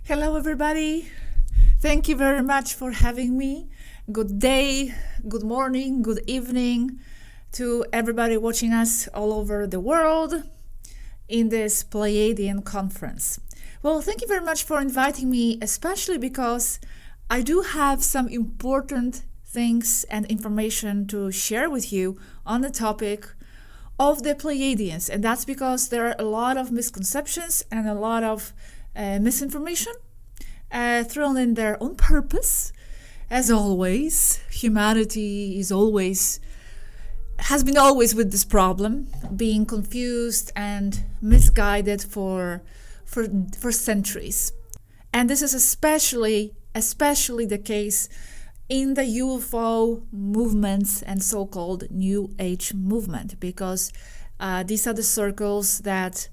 Hello, everybody. Thank you very much for having me. Good day, good morning, good evening to everybody watching us all over the world in this Pleiadian Conference. Well, thank you very much for inviting me, especially because I do have some important things and information to share with you on the topic of the Pleiadians, and that's because there are a lot of misconceptions and a lot of misinformation thrown in there on purpose. As always, humanity has been always with this problem, being confused and misguided for centuries. And this is especially the case in the UFO movements and so-called New Age movement, because these are the circles that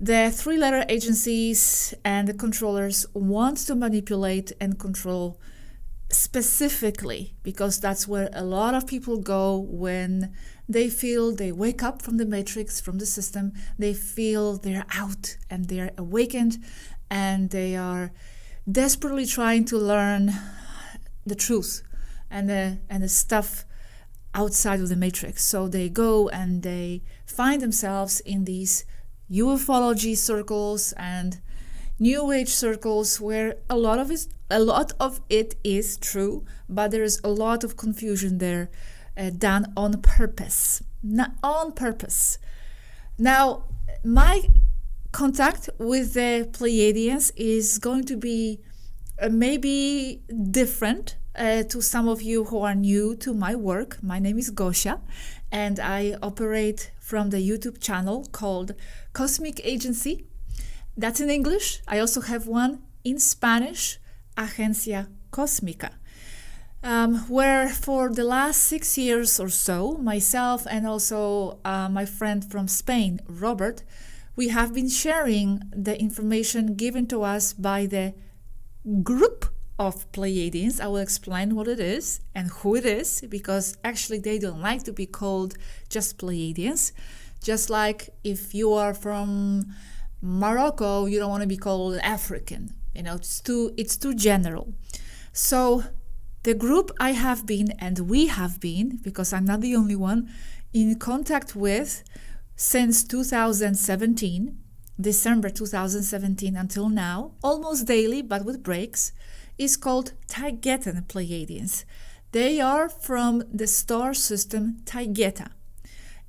the three-letter agencies and the controllers want to manipulate and control specifically, because that's where a lot of people go when they feel they wake up from the matrix, from the system. They feel they're out and they're awakened and they are desperately trying to learn the truth and the stuff outside of the matrix. So they go and they find themselves in these ufology circles and New Age circles where a lot of it is true, but there is a lot of confusion there done on purpose. Not on purpose. Now, my contact with the Pleiadians is going to be maybe different to some of you who are new to my work. My name is Gosia, and I operate from the YouTube channel called Cosmic Agency. That's in English. I also have one in Spanish, Agencia Cósmica, where for the last 6 years or so, myself and also my friend from Spain, Robert, we have been sharing the information given to us by the group of Pleiadians. I will explain what it is and who it is, because actually they don't like to be called just Pleiadians. Just like if you are from Morocco, you don't want to be called African. It's too general. So the group I have been, and we have been, because I'm not the only one, in contact with since 2017, December 2017 until now, almost daily but with breaks, is called Taygetan Pleiadians. They are from the star system Taygeta.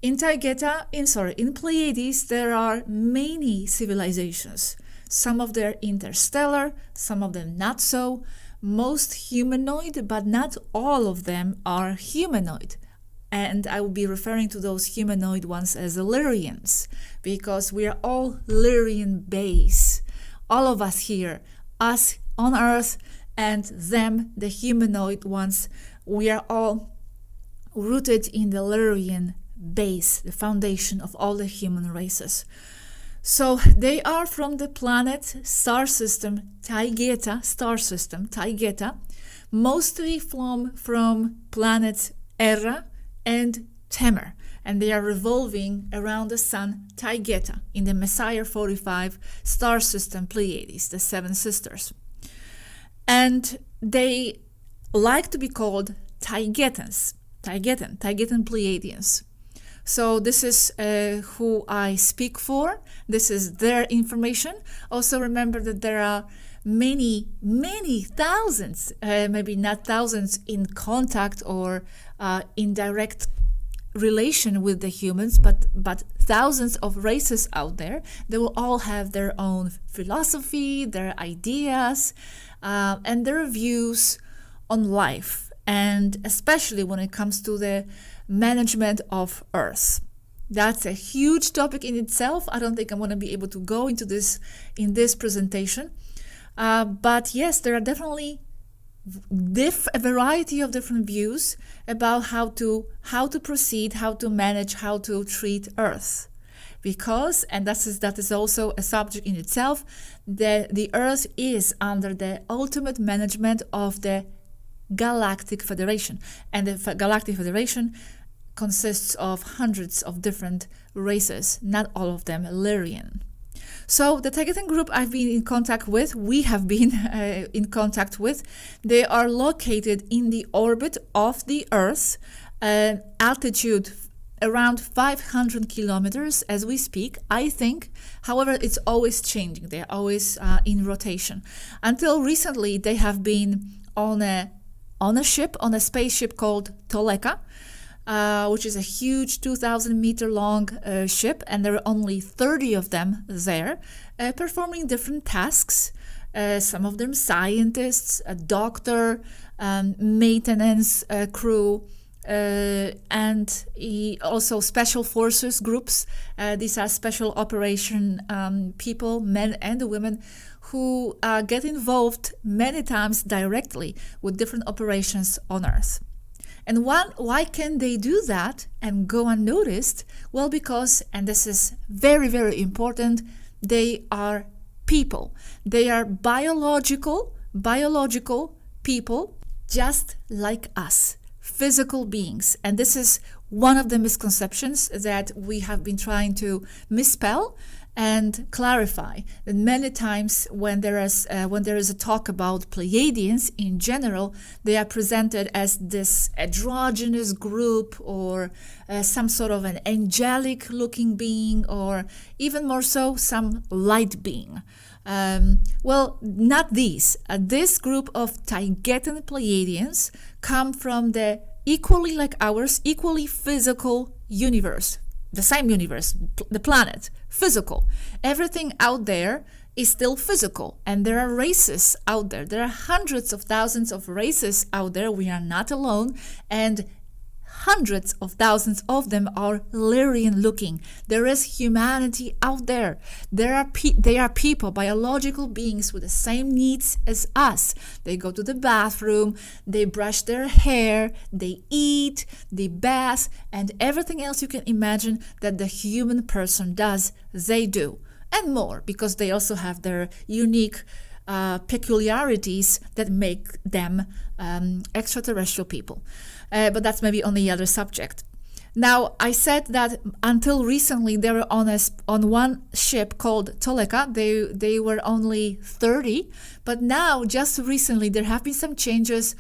In Pleiades, there are many civilizations. Some of them interstellar, some of them not so. Most humanoid, but not all of them are humanoid. And I will be referring to those humanoid ones as Illyrians, because we are all Lyrian base. All of us here, us on Earth, and them, the humanoid ones, we are all rooted in the Lyrian base, the foundation of all the human races. So they are from the planet star system Taygeta, mostly from planets Erra and Temer, and they are revolving around the sun Taygeta in the Messiah 45 star system Pleiades, the seven sisters. And they like to be called Taygetans, Taygetan Pleiadians. So this is who I speak for. This is their information. Also remember that there are many thousands, maybe not thousands, in contact or in direct relation with the humans, but thousands of races out there. They will all have their own philosophy, their ideas, and their views on life, and especially when it comes to the management of Earth. That's a huge topic in itself. I don't think I'm going to be able to go into this in this presentation. But yes, there are definitely a variety of different views about how to proceed, how to manage, how to treat Earth. Because, and that is also a subject in itself, the Earth is under the ultimate management of the Galactic Federation. And the Galactic Federation consists of hundreds of different races, not all of them Lyrian. So the Taygetan group I've been in contact with, we have been in contact with, they are located in the orbit of the Earth, altitude around 500 kilometers as we speak, I think. However, it's always changing. They're always in rotation. Until recently, they have been on a spaceship called Toleka, which is a huge 2,000-meter long ship, and there are only 30 of them there, performing different tasks. Some of them scientists, a doctor, maintenance crew, and also special forces groups. These are special operation people, men and women, who get involved many times directly with different operations on Earth. And why can they do that and go unnoticed? Well, because, and this is very, very important, they are people. They are biological people, just like us. Physical beings. And this is one of the misconceptions that we have been trying to misspell and clarify. That many times when there is a talk about Pleiadians in general, they are presented as this androgynous group, or some sort of an angelic looking being, or even more so, some light being. Well, not these. This group of Taygetan Pleiadians come from the equally like ours, equally physical universe. The same universe, the planet, physical. Everything out there is still physical, and there are races out there. There are hundreds of thousands of races out there. We are not alone, and hundreds of thousands of them are Lyrian looking. There is humanity out there. They are people, biological beings with the same needs as us. They go to the bathroom, they brush their hair, they eat, they bath, and everything else you can imagine that the human person does, they do. And more, because they also have their unique peculiarities that make them extraterrestrial people. But that's maybe on the other subject. Now, I said that until recently they were on one ship called Toleka. They were only 30, but now just recently there have been some changes.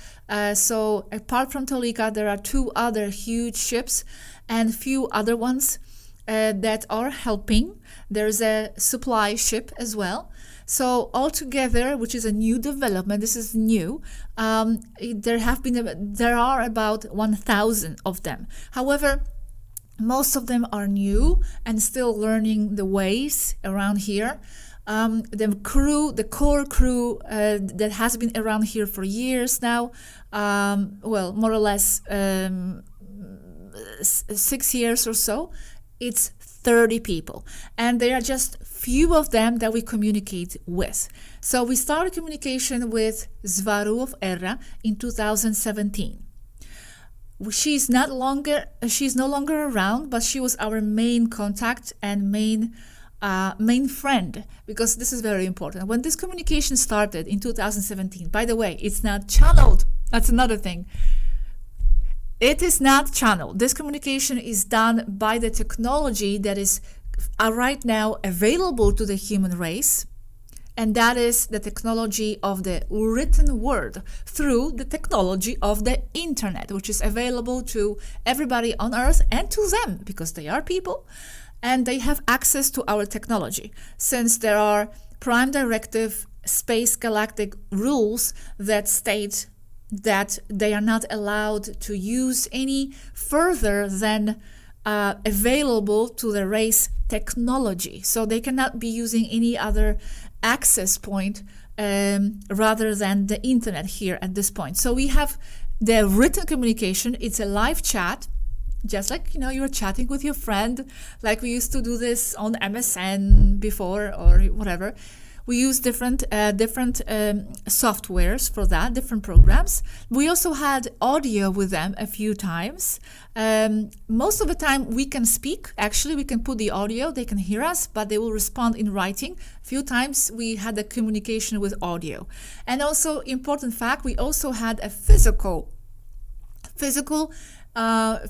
So apart from Toleka, there are 2 other huge ships and few other ones that are helping. There's a supply ship as well. So altogether, which is a new development, this is new, there are about 1,000 of them. However, most of them are new and still learning the ways around here. The core crew that has been around here for years now, well, more or less 6 years or so, it's 30 people, and there are just few of them that we communicate with. So we started communication with Zvaru of Erra in 2017. She's no longer around, but she was our main contact and main friend, because this is very important. When this communication started in 2017, by the way, it's not channeled. That's another thing. It is not channeled. This communication is done by the technology that is right now available to the human race, and that is the technology of the written word through the technology of the internet, which is available to everybody on Earth and to them, because they are people and they have access to our technology, since there are Prime Directive space galactic rules that state that they are not allowed to use any further than available to the race technology. So they cannot be using any other access point rather than the internet here at this point. So we have the written communication. It's a live chat, just like, you're chatting with your friend, like we used to do this on MSN before or whatever. We use different softwares for that, different programs. We also had audio with them a few times. Most of the time we can speak. Actually, we can put the audio, they can hear us, but they will respond in writing. A few times we had a communication with audio. And also, important fact, we also had a physical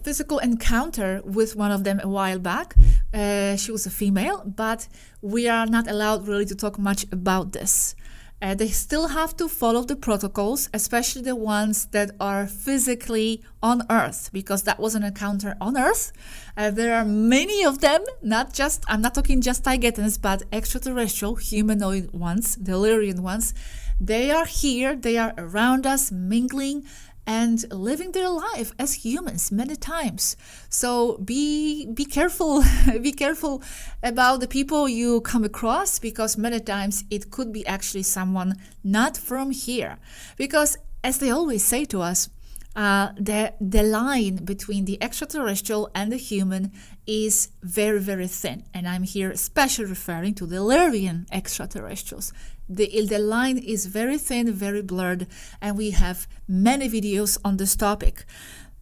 physical encounter with one of them a while back. She was a female, but we are not allowed really to talk much about this. They still have to follow the protocols, especially the ones that are physically on Earth, because that was an encounter on Earth. There are many of them, I'm not talking just Taygetans, but extraterrestrial, humanoid ones, Delirian ones. They are here, they are around us, mingling and living their life as humans many times. So be careful, be careful about the people you come across, because many times it could be actually someone not from here. Because as they always say to us, the line between the extraterrestrial and the human is very, very thin. And I'm here especially referring to the Illyrian extraterrestrials. The line is very thin, very blurred, and we have many videos on this topic.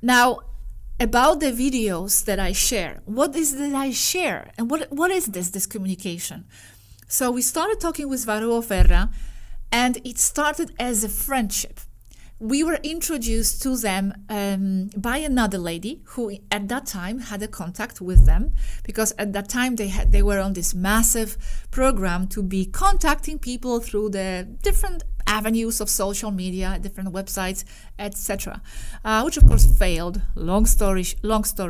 Now, about the videos that I share, what is that I share? And what is this communication? So we started talking with Varro Ferra, and it started as a friendship. We were introduced to them by another lady who at that time had a contact with them, because at that time they were on this massive program to be contacting people through the different avenues of social media, different websites, etc., which of course failed. Long story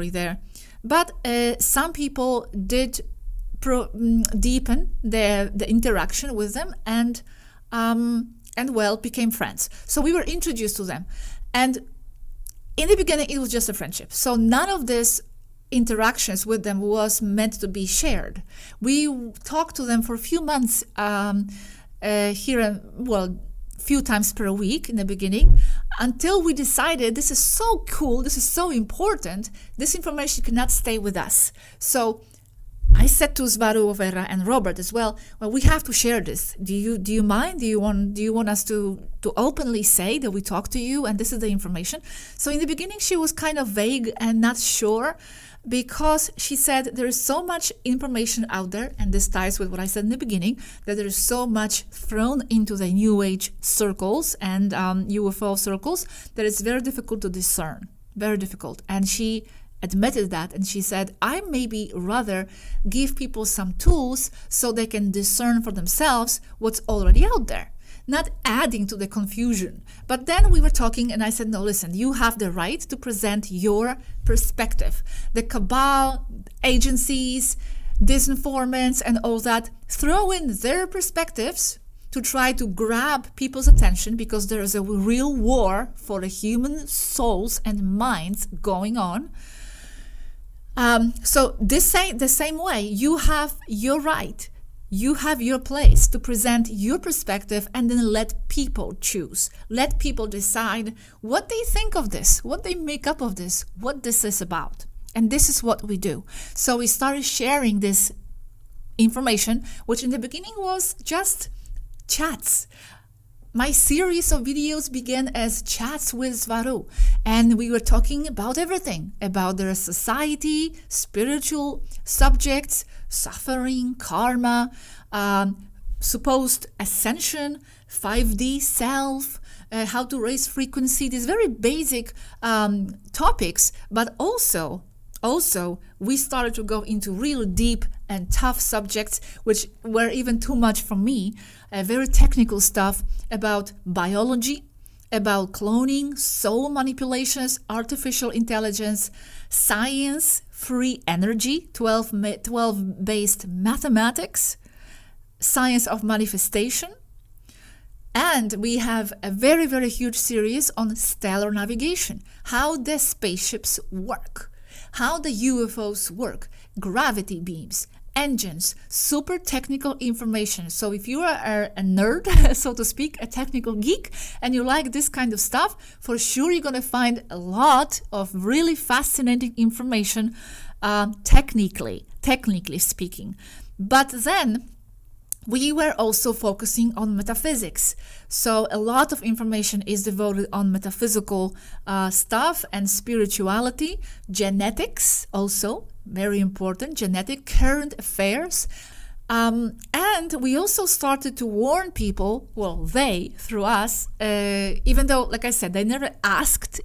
there. But some people did deepen the interaction with them and became friends. So we were introduced to them. And in the beginning, it was just a friendship. So none of this interactions with them was meant to be shared. We talked to them for a few months few times per week in the beginning, until we decided this is so cool, this is so important, this information cannot stay with us. So I said to Svaru, Vera, and Robert as well, we have to share this. Do you mind? Do you want us to openly say that we talked to you and this is the information? So in the beginning, she was kind of vague and not sure, because she said there is so much information out there, and this ties with what I said in the beginning, that there is so much thrown into the New Age circles and UFO circles that it's very difficult to discern. Very difficult. And she admitted that, and she said, I maybe rather give people some tools so they can discern for themselves what's already out there, not adding to the confusion. But then we were talking, and I said, no, listen, you have the right to present your perspective. The cabal, agencies, disinformants, and all that throw in their perspectives to try to grab people's attention, because there is a real war for the human souls and minds going on. So the same way, you have your right, you have your place to present your perspective, and then let people choose. Let people decide what they think of this, what they make up of this, what this is about. And this is what we do. So we started sharing this information, which in the beginning was just chats. My series of videos began as chats with Svaru, and we were talking about everything, about their society, spiritual subjects, suffering, karma, supposed ascension, 5D self, how to raise frequency, these very basic topics, but also we started to go into real deep and tough subjects, which were even too much for me, very technical stuff about biology, about cloning, soul manipulations, artificial intelligence, science, free energy, 12-based mathematics, science of manifestation. And we have a very, very huge series on stellar navigation, how the spaceships work, how the UFOs work, gravity beams, engines, super technical information. So if you are a nerd, so to speak, a technical geek, and you like this kind of stuff, for sure you're going to find a lot of really fascinating information, technically speaking. But then we were also focusing on metaphysics. So a lot of information is devoted on metaphysical stuff and spirituality, genetics also, very important, genetic current affairs. And we also started to warn people, through us, even though, like I said, they never asked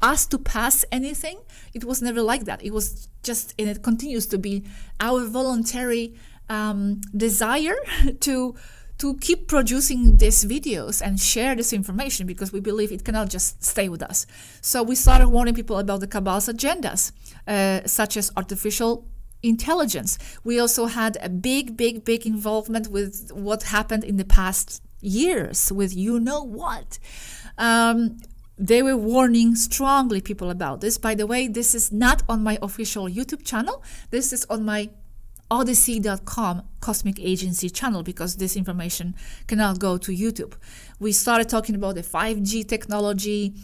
us to pass anything. It was never like that. It was just, and it continues to be our voluntary desire to keep producing these videos and share this information, because we believe it cannot just stay with us. So we started warning people about the Kabbal's agendas, such as artificial intelligence. We also had a big involvement with what happened in the past years with you know what. They were warning strongly people about this. By the way, this is not on my official YouTube channel. This is on my Odyssey.com Cosmic Agency channel, because this information cannot go to YouTube. We started talking about the 5G technology,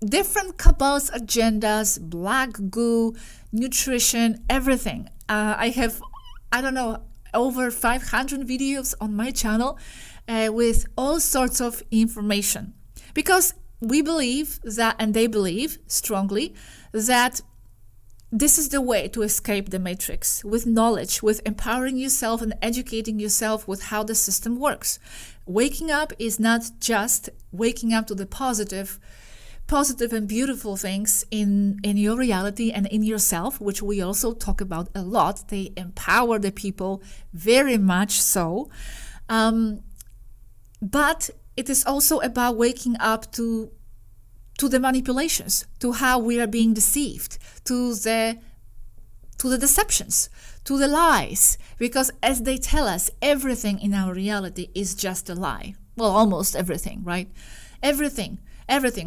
different Kabbal's agendas, black goo, nutrition, everything. I have, over 500 videos on my channel with all sorts of information. Because we believe that, and they believe strongly, that this is the way to escape the matrix, with knowledge, with empowering yourself and educating yourself with how the system works. Waking up is not just waking up to the positive and beautiful things in your reality and in yourself, which we also talk about a lot. They empower the people very much so. But it is also about waking up to the manipulations, to how we are being deceived, to the deceptions, to the lies, because as they tell us, everything in our reality is just a lie. Well, almost everything, right? Everything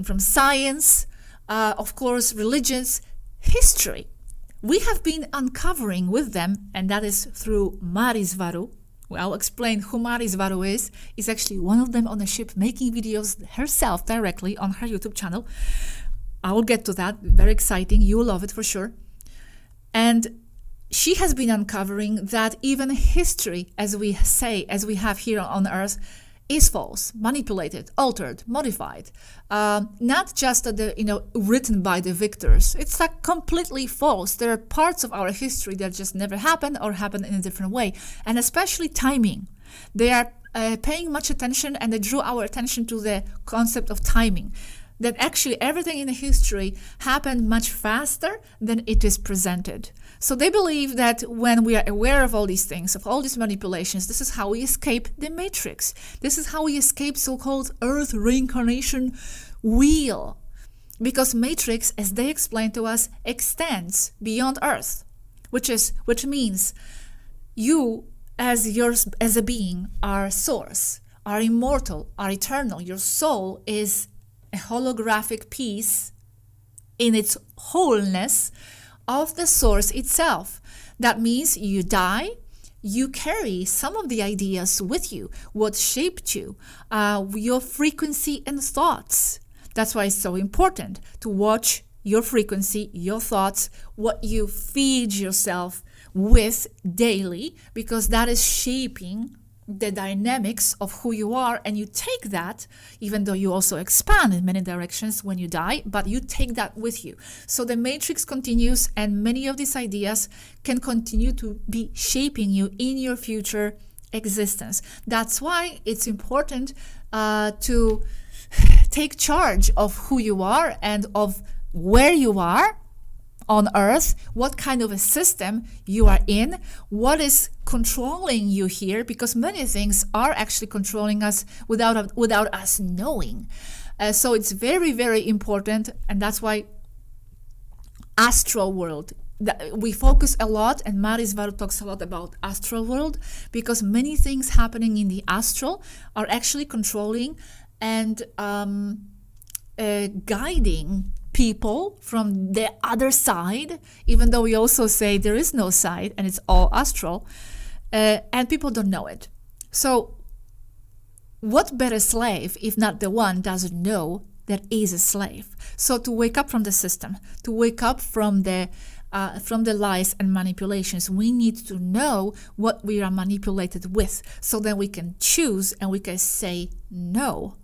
from science, of course, religions, history. We have been uncovering with them, and that is through Marisvaru. I'll explain who Marisvaru is. Is actually one of them on a ship making videos herself directly on her YouTube channel. I will get to that. Very exciting. You will love it for sure. And she has been uncovering that even history, as we say, as we have here on Earth, is false, manipulated, altered, modified. Not just written by the victors. It's like completely false. There are parts of our history that just never happened or happened in a different way. And especially timing. They are paying much attention, and they drew our attention to the concept of timing. That actually everything in the history happened much faster than it is presented. So they believe that when we are aware of all these things, of all these manipulations, this is how we escape the matrix. This is how we escape so-called Earth reincarnation wheel. Because matrix, as they explain to us, extends beyond Earth, which means you as a being are source, are immortal, are eternal. Your soul is a holographic piece in its wholeness of the source itself. That means you die, you carry some of the ideas with you, what shaped you, your frequency and thoughts. That's why it's so important to watch your frequency, your thoughts, what you feed yourself with daily, because that is shaping the dynamics of who you are. And you take that, even though you also expand in many directions when you die, but you take that with you. So the matrix continues, and many of these ideas can continue to be shaping you in your future existence. That's why it's important to take charge of who you are and of where you are on Earth, what kind of a system you are in, what is controlling you here, because many things are actually controlling us without us knowing. So it's very, very important, and that's why astral world, we focus a lot, and Marisvaru talks a lot about astral world, because many things happening in the astral are actually controlling and guiding people from the other side, even though we also say there is no side and it's all astral, and people don't know it. So what better slave if not the one doesn't know that is a slave? So to wake up from the system, to wake up from the lies and manipulations, we need to know what we are manipulated with, so that we can choose and we can say no.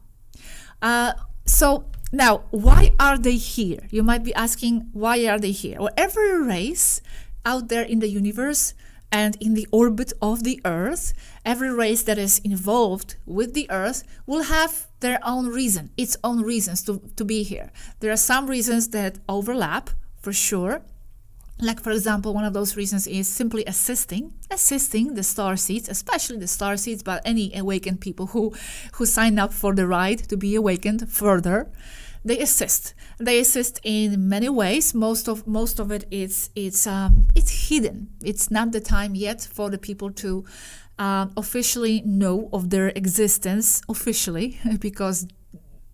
So now, why are they here? You might be asking, why are they here? Well, every race out there in the universe and in the orbit of the Earth, every race that is involved with the Earth will have their own reason, its own reasons to be here. There are some reasons that overlap, for sure. Like, for example, one of those reasons is simply assisting the star seeds, especially the star seeds, but any awakened people who sign up for the ride to be awakened further. They assist in many ways. Most of it it's hidden. It's not the time yet for the people to officially know of their existence officially, because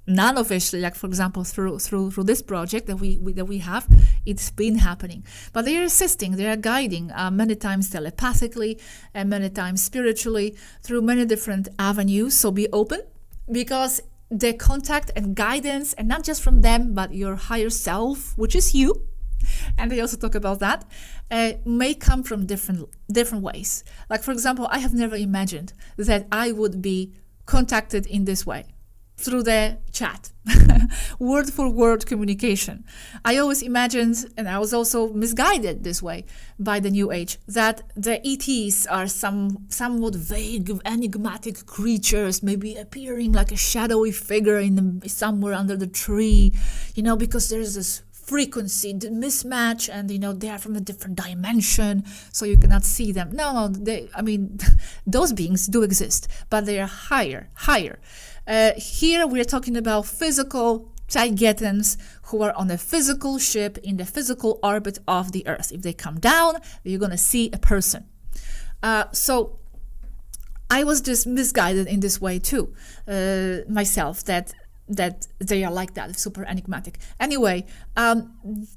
non-officially, like for example through this project that we have, it's been happening. But they are assisting, they are guiding, many times telepathically and many times spiritually, through many different avenues. So be open, because the contact and guidance, and not just from them, but your higher self, which is you, and they also talk about that, may come from different ways. Like, for example, I have never imagined that I would be contacted in this way, through the chat, word for word communication. I always imagined, and I was also misguided this way by the New Age, that the ETs are somewhat vague, enigmatic creatures, maybe appearing like a shadowy figure somewhere under the tree, because there's this frequency mismatch, and they are from a different dimension, so you cannot see them. No, those beings do exist, but they are higher. Here we're talking about physical Taygetans who are on a physical ship in the physical orbit of the Earth. If they come down, you're going to see a person. So I was just misguided in this way too, myself, that they are like that, super enigmatic. Anyway,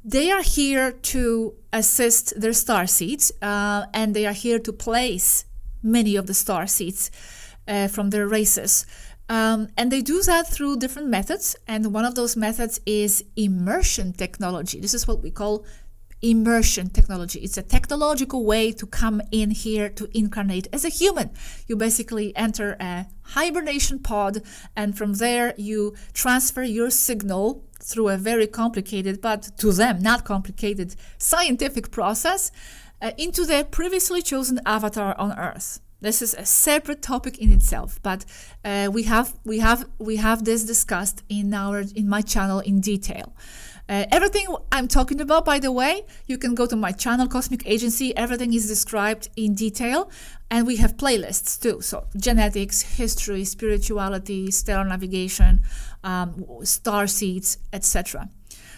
they are here to assist their star seeds, and they are here to place many of the star seeds from their races. And they do that through different methods, and one of those methods is immersion technology. This is what we call immersion technology. It's a technological way to come in here to incarnate as a human. You basically enter a hibernation pod, and from there you transfer your signal through a very complicated, but to them not complicated, scientific process into the previously chosen avatar on Earth. This is a separate topic in itself, but we have this discussed in my channel in detail. Everything I'm talking about, by the way, you can go to my channel, Cosmic Agency. Everything is described in detail, and we have playlists too. So genetics, history, spirituality, stellar navigation, star seeds, etc.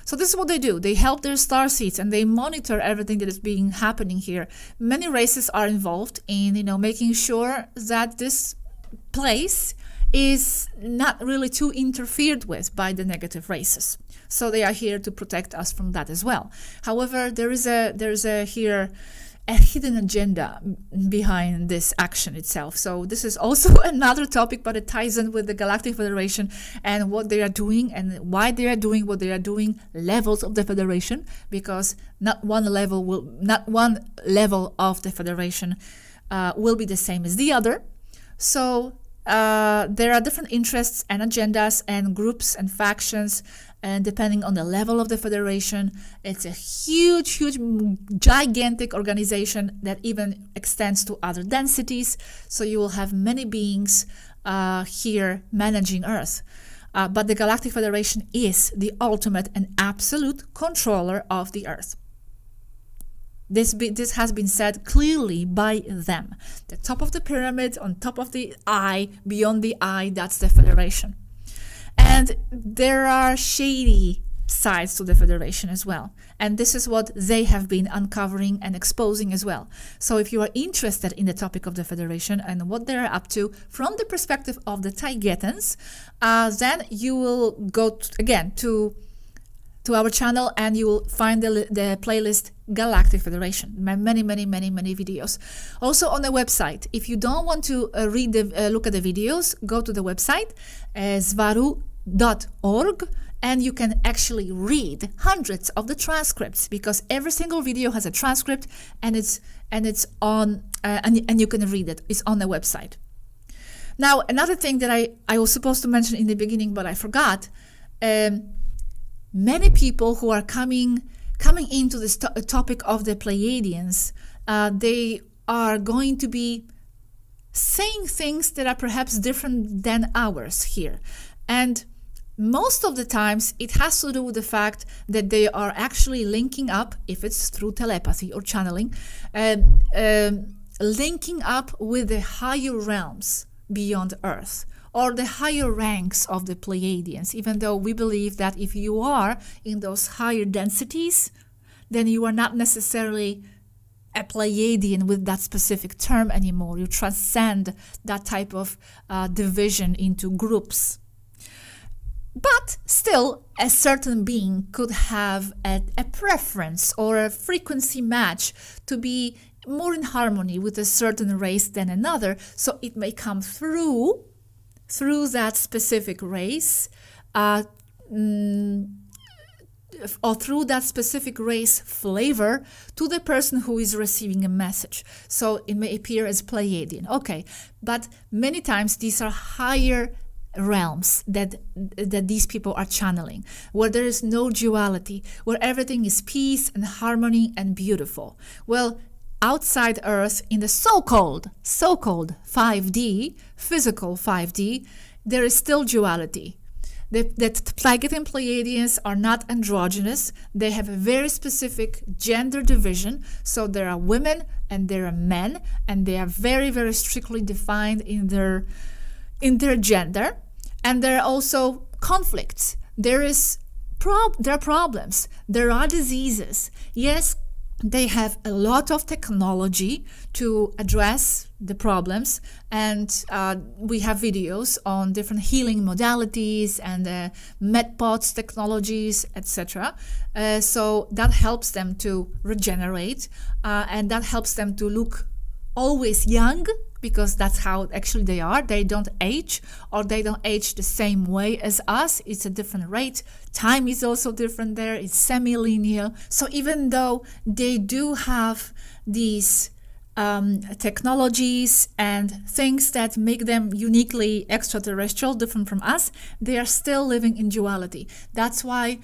So this is what they do. They help their star seeds, and they monitor everything that is happening here. Many races are involved in, making sure that this place is not really too interfered with by the negative races. So they are here to protect us from that as well. However, there is here a hidden agenda behind this action itself. So this is also another topic, but it ties in with the Galactic Federation and what they are doing and why they are doing what they are doing, levels of the Federation, because not one level of the Federation will be the same as the other. So there are different interests and agendas and groups and factions, and depending on the level of the Federation, it's a huge, gigantic organization that even extends to other densities. So you will have many beings here managing Earth. But the Galactic Federation is the ultimate and absolute controller of the Earth. This has been said clearly by them. The top of the pyramid, on top of the eye, beyond the eye, that's the Federation. And there are shady sides to the Federation as well. And this is what they have been uncovering and exposing as well. So if you are interested in the topic of the Federation and what they're up to from the perspective of the Taygetans, then you will go again to our channel, and you will find the playlist Galactic Federation. Many videos. Also on the website, if you don't want to look at the videos, go to the website svaru.org, and you can actually read hundreds of the transcripts, because every single video has a transcript, and it's on and you can read it. It's on the website. Now, another thing that I was supposed to mention in the beginning, but I forgot. Many people who are coming into this topic of the Pleiadians, they are going to be saying things that are perhaps different than ours here. And most of the times it has to do with the fact that they are actually linking up, if it's through telepathy or channeling, linking up with the higher realms beyond Earth, or the higher ranks of the Pleiadians, even though we believe that if you are in those higher densities, then you are not necessarily a Pleiadian with that specific term anymore. You transcend that type of division into groups. But still, a certain being could have a preference or a frequency match to be more in harmony with a certain race than another. So it may come through that specific race, or through that specific race flavor to the person who is receiving a message. So it may appear as Pleiadian. Okay, but many times these are higher realms that these people are channeling, where there is no duality, where everything is peace and harmony and beautiful. Well, outside Earth, in the so-called 5D, physical 5D, there is still duality. The Taygetan Pleiadians are not androgynous. They have a very specific gender division. So there are women and there are men, and they are very, very strictly defined in their gender. And there are also conflicts. There are problems. There are diseases. Yes, they have a lot of technology to address the problems, and we have videos on different healing modalities and medpods technologies, etc. So that helps them to regenerate, and that helps them to look always young, because that's how actually they are. They don't age, or they don't age the same way as us. It's a different rate. Time is also different there. It's semi-linear. So even though they do have these technologies and things that make them uniquely extraterrestrial, different from us, they are still living in duality. That's why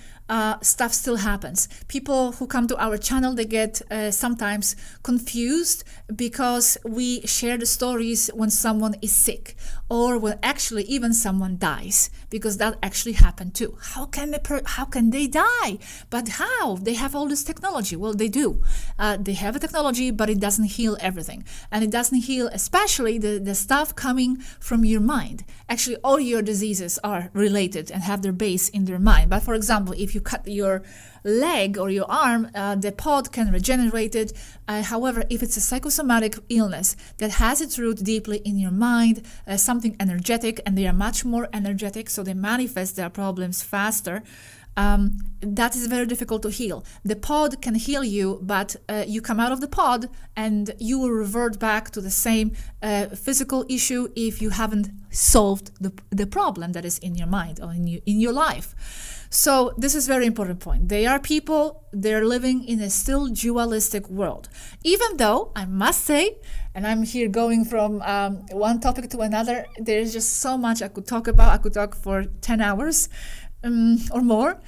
stuff still happens. People who come to our channel, they get sometimes confused because we share the stories when someone is sick, or when actually even someone dies, because that actually happened too. How can they die? But how? They have all this technology. Well, they do. They have a technology, but it doesn't heal everything. And it doesn't heal especially the stuff coming from your mind. Actually, all your diseases are related and have their base in their mind. But for example, if you cut your leg or your arm, the pod can regenerate it. However, if it's a psychosomatic illness that has its root deeply in your mind, something energetic, and they are much more energetic, so they manifest their problems faster, that is very difficult to heal. The pod can heal you, but you come out of the pod and you will revert back to the same physical issue if you haven't solved the problem that is in your mind or in your life. So this is a very important point. They are people, they're living in a still dualistic world. Even though, I must say, and I'm here going from one topic to another, there's just so much I could talk about. I could talk for 10 hours or more.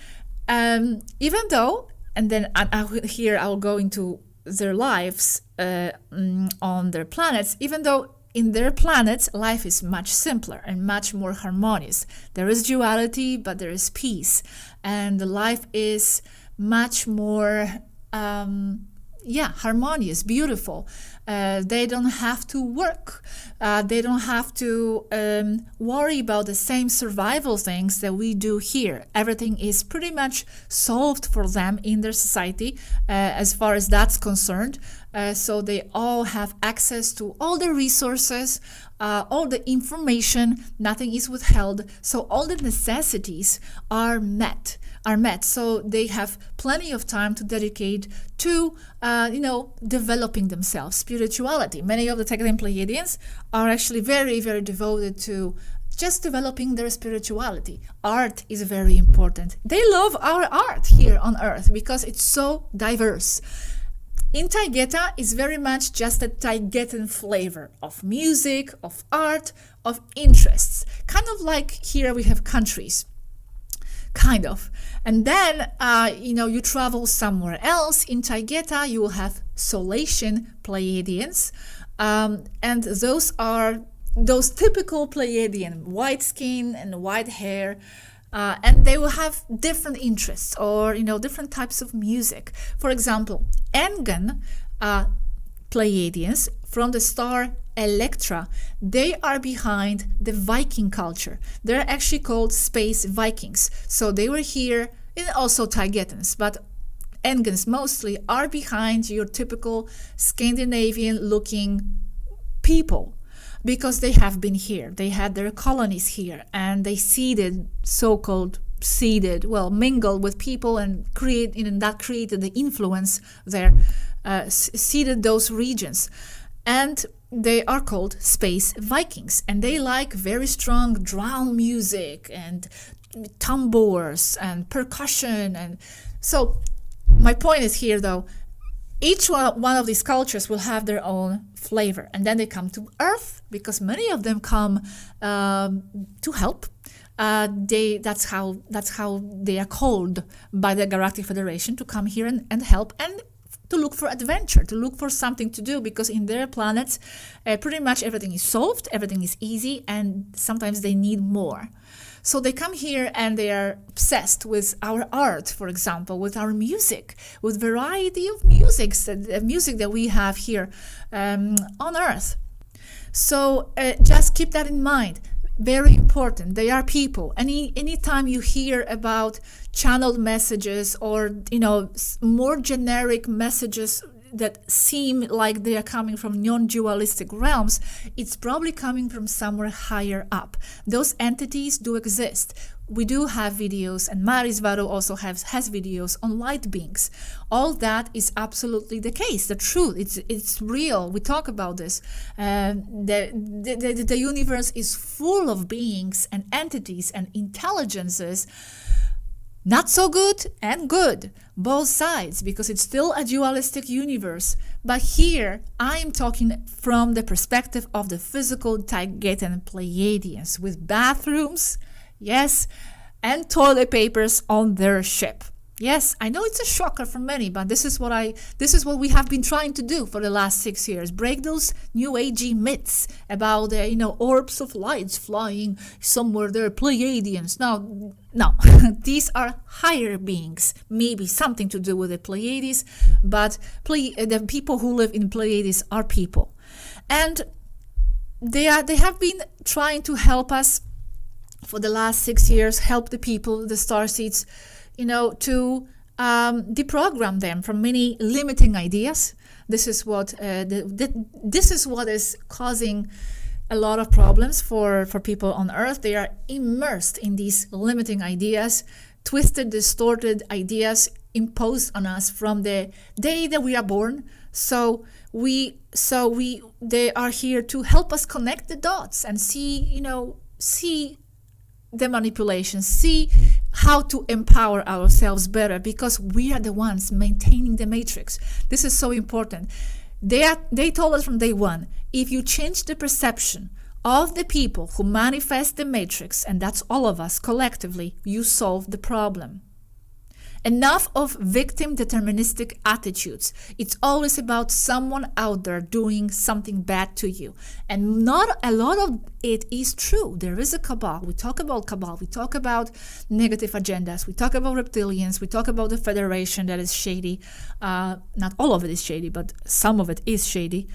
Even though, and then I'll go into their lives on their planets, even though in their planets, life is much simpler and much more harmonious. There is duality, but there is peace. And the life is much more, harmonious, beautiful. They don't have to work. They don't have to worry about the same survival things that we do here. Everything is pretty much solved for them in their society as far as that's concerned. So they all have access to all the resources, all the information, nothing is withheld. So all the necessities are met. So they have plenty of time to dedicate to, developing themselves, spirituality. Many of the Taygetan Pleiadians are actually very, very devoted to just developing their spirituality. Art is very important. They love our art here on Earth because it's so diverse. In Taygeta is very much just a Taygetan flavor of music, of art, of interests. Kind of like here we have countries. And then, you travel somewhere else. In Taygeta, you will have Solatian Pleiadians. And those are those typical Pleiadian, white skin and white hair. And they will have different interests or, different types of music. For example, Engan Pleiadians from the star Electra, they are behind the Viking culture. They're actually called space Vikings. So they were here, and also Taygetans, but Engans mostly are behind your typical Scandinavian-looking people, because they have been here. They had their colonies here, and they mingled with people and that created the influence there, seeded those regions. And they are called space Vikings, and they like very strong drum music and tambours and percussion. And so my point is here, though, each one of these cultures will have their own flavor, and then they come to Earth because many of them come to help. That's how they are called by the Galactic Federation, to come here and help, and to look for adventure, to look for something to do, because in their planets pretty much everything is solved, everything is easy, and sometimes they need more. So they come here and they are obsessed with our art, for example, with our music, with variety of music that we have here on Earth. So just keep that in mind. Very important. They are people. Anytime you hear about channeled messages or more generic messages that seem like they are coming from non-dualistic realms, it's probably coming from somewhere higher up. Those entities do exist. We do have videos, and Maris Varo also has videos on light beings. All that is absolutely the case, the truth. It's real. We talk about this. The universe is full of beings and entities and intelligences, not so good and good, both sides, because it's still a dualistic universe. But here, I'm talking from the perspective of the physical Taygetan Pleiadians, with bathrooms, yes, and toilet papers on their ship. Yes, I know it's a shocker for many, but this is what we have been trying to do for the last 6 years. Break those new agey myths about orbs of lights flying somewhere. They're Pleiadians. No, these are higher beings. Maybe something to do with the Pleiades, but the people who live in Pleiades are people, and they have been trying to help us for the last 6 years. Help the people, the starseeds, to deprogram them from many limiting ideas. This is what is causing a lot of problems for people on Earth. They are immersed in these limiting ideas, twisted, distorted ideas imposed on us from the day that we are born. So they are here to help us connect the dots and see the manipulation, see how to empower ourselves better, because we are the ones maintaining the matrix. This is so important. They told us from day one, if you change the perception of the people who manifest the matrix, and that's all of us collectively, you solve the problem. Enough of victim deterministic attitudes. It's always about someone out there doing something bad to you. And not a lot of it is true. There is a cabal. We talk about cabal. We talk about negative agendas. We talk about reptilians. We talk about the Federation that is shady. Not all of it is shady, but some of it is shady.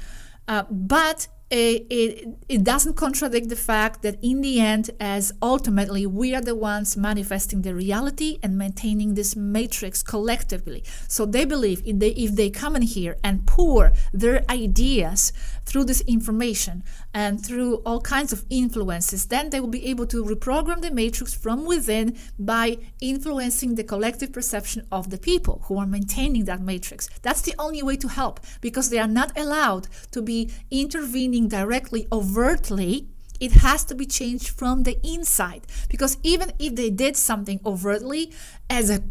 But it doesn't contradict the fact that in the end, as ultimately we are the ones manifesting the reality and maintaining this matrix collectively. So they believe if they come in here and pour their ideas through this information and through all kinds of influences, then they will be able to reprogram the matrix from within by influencing the collective perception of the people who are maintaining that matrix. That's the only way to help, because they are not allowed to be intervening directly, overtly. It has to be changed from the inside, because even if they did something overtly, it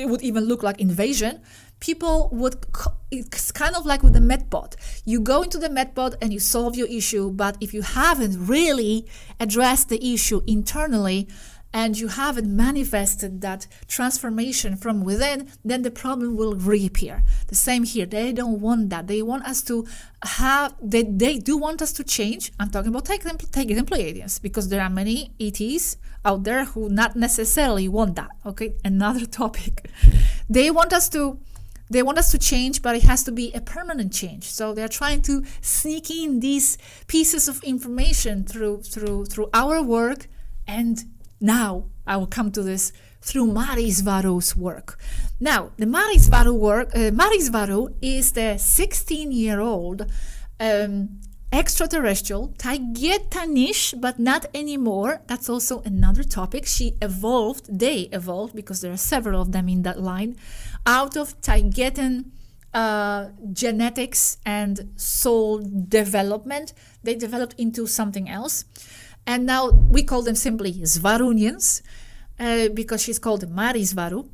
would even look like invasion, people would, it's kind of like with the medbot. You go into the medbot and you solve your issue, but if you haven't really addressed the issue internally, and you haven't manifested that transformation from within, then the problem will reappear. The same here. They don't want that. They want us to have, they do want us to change. I'm talking about Taygetan Pleiadians, because there are many ETs out there who not necessarily want that. Okay, another topic. They want us to change, but it has to be a permanent change. So they're trying to sneak in these pieces of information through our work, and now I will come to this through Marisvaru's work. Now, the Marisvaru work, Marisvaru is the 16-year-old extraterrestrial, Taygetanish, but not anymore. That's also another topic. They evolved, because there are several of them in that line, out of Taygetan genetics and soul development. They developed into something else. And now we call them simply Svarunians, because she's called Marisvaru.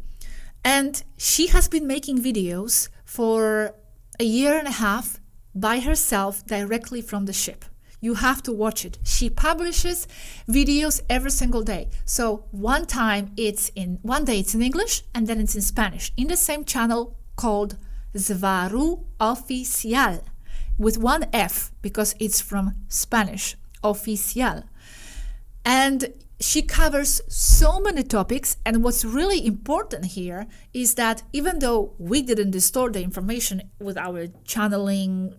And she has been making videos for a year and a half by herself directly from the ship. You have to watch it. She publishes videos every single day. So one day it's in English, and then it's in Spanish, in the same channel called Svaru Oficial, with one F, because it's from Spanish, Oficial. And she covers so many topics, and what's really important here is that even though we didn't distort the information with our channeling,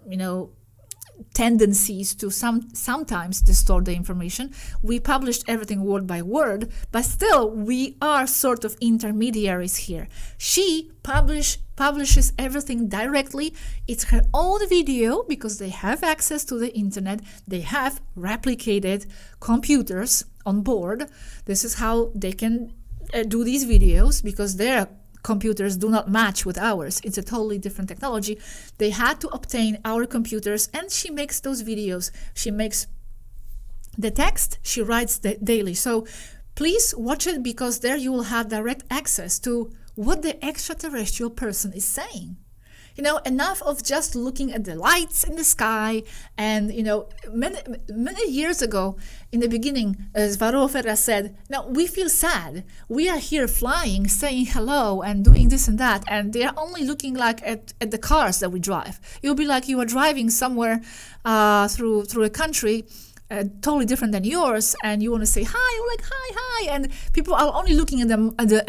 tendencies to sometimes distort the information, we published everything word by word, but still we are sort of intermediaries here. She publishes everything directly. It's her own video, because they have access to the internet. They have replicated computers on board. This is how they can do these videos, because their computers do not match with ours. It's a totally different technology. They had to obtain our computers, and she makes those videos. She makes the text, she writes daily. So please watch it, because there you will have direct access to what the extraterrestrial person is saying. Enough of just looking at the lights in the sky. And, many years ago, in the beginning, Svarofera said, now we feel sad. We are here flying, saying hello and doing this and that. And they are only looking like at the cars that we drive. It will be like you are driving somewhere through a country totally different than yours, and you want to say hi, you're like hi, and people are only looking at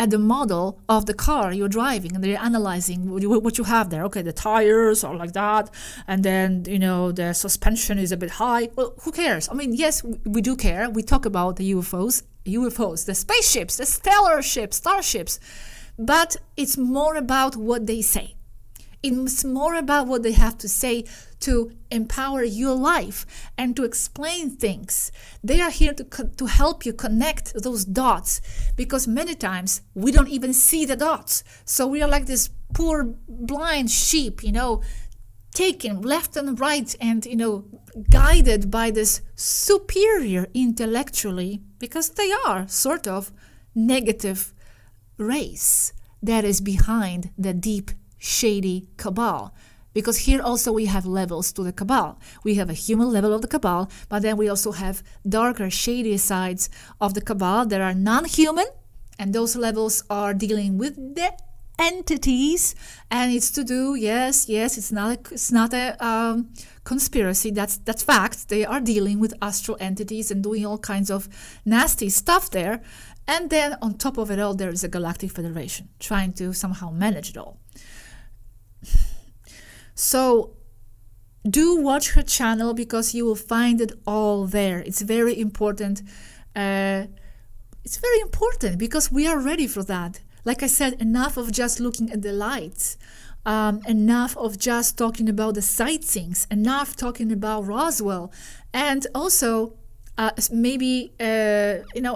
the model of the car you're driving, and they're analyzing what you have there. Okay, the tires are like that, and then the suspension is a bit high. Well, who cares? I mean, yes, we do care. We talk about the UFOs, the spaceships, the stellar ships, starships, but it's more about what they say. It's more about what they have to say to empower your life and to explain things. They are here to help you connect those dots, because many times we don't even see the dots. So we are like this poor blind sheep, taken left and right, and guided by this superior intellectually, because they are sort of negative race that is behind the deep shady cabal. Because here also we have levels to the cabal. We have a human level of the cabal, but then we also have darker, shady sides of the cabal that are non-human, and those levels are dealing with the entities, and it's to do, yes, it's not a conspiracy. That's fact. They are dealing with astral entities and doing all kinds of nasty stuff there. And then on top of it all, there is a galactic federation trying to somehow manage it all. So do watch her channel, because you will find it all there. It's very important. It's very important because we are ready for that. Like I said, enough of just looking at the lights, enough of just talking about the sightseeings, enough talking about Roswell, and also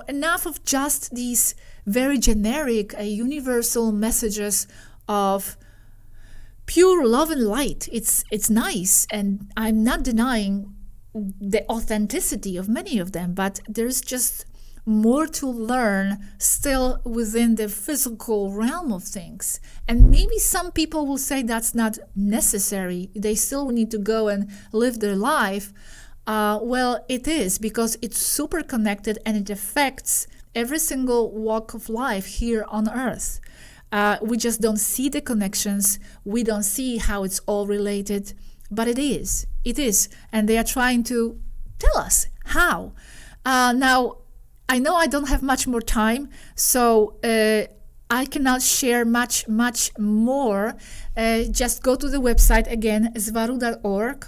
enough of just these very generic, universal messages of pure love and light. It's nice, and I'm not denying the authenticity of many of them, but there's just more to learn still within the physical realm of things. And maybe some people will say that's not necessary. They still need to go and live their life. Well, it is, because it's super connected, and it affects every single walk of life here on Earth. We just don't see the connections. We don't see how it's all related, but it is. It is. And they are trying to tell us how. Now, I know I don't have much more time, so I cannot share much more. Just go to the website again, zvaru.org,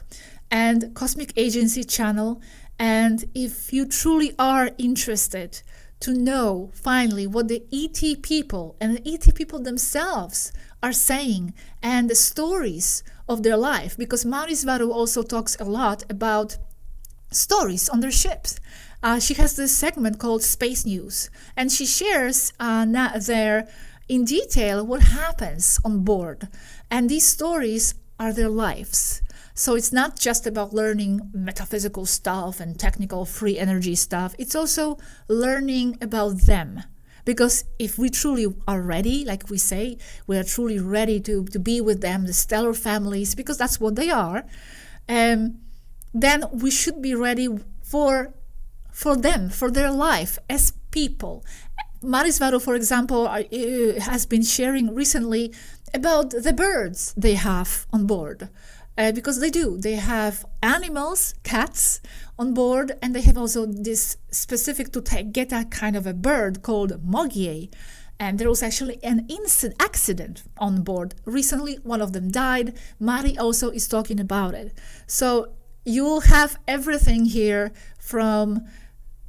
and Cosmic Agency channel. And if you truly are interested to know finally what the ET people and the ET people themselves are saying and the stories of their life, because Mari Zvaru also talks a lot about stories on their ships. She has this segment called Space News, and she shares there in detail what happens on board. And these stories are their lives. So it's not just about learning metaphysical stuff and technical free energy stuff. It's also learning about them. Because if we truly are ready, like we say, we are truly ready to be with them, the stellar families, because that's what they are, then we should be ready for them, for their life as people. Mari Zvaru, for example, has been sharing recently about the birds they have on board. Because they do. They have animals, cats, on board, and they have also this specific to Taygetan kind of a bird called Mogie. And there was actually an accident on board. Recently, one of them died. Mari also is talking about it. So you'll have everything here from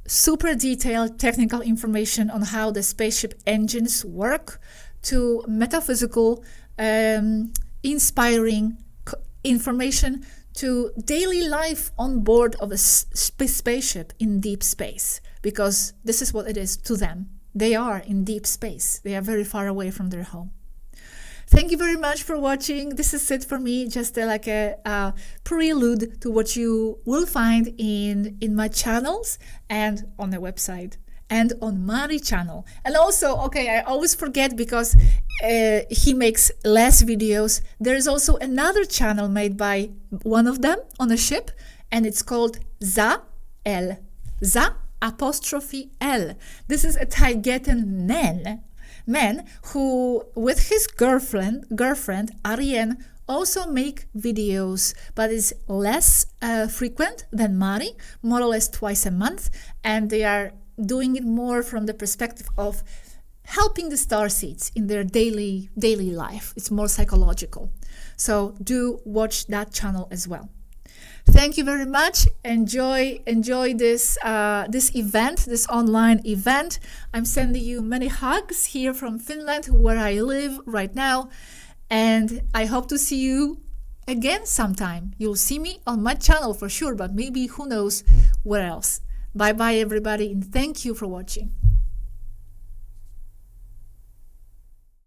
super detailed technical information on how the spaceship engines work to metaphysical, inspiring information to daily life on board of a spaceship in deep space, because this is what it is to them. They are in deep space. They are very far away from their home. Thank you very much for watching. This is it for me, just like a prelude to what you will find in my channels and on the website and on Mari channel. And also, I always forget because he makes less videos. There is also another channel made by one of them on a ship, and it's called Za L. Za apostrophe L. This is a Taygetan man who, with his girlfriend Ariane, also make videos, but is less frequent than Mari, more or less twice a month, and they are doing it more from the perspective of helping the starseeds in their daily life. It's more psychological. So do watch that channel as well. Thank you very much. Enjoy this event, this online event. I'm sending you many hugs here from Finland, where I live right now, and I hope to see you again sometime. You'll see me on my channel for sure, but maybe who knows where else. Bye bye everybody, and thank you for watching.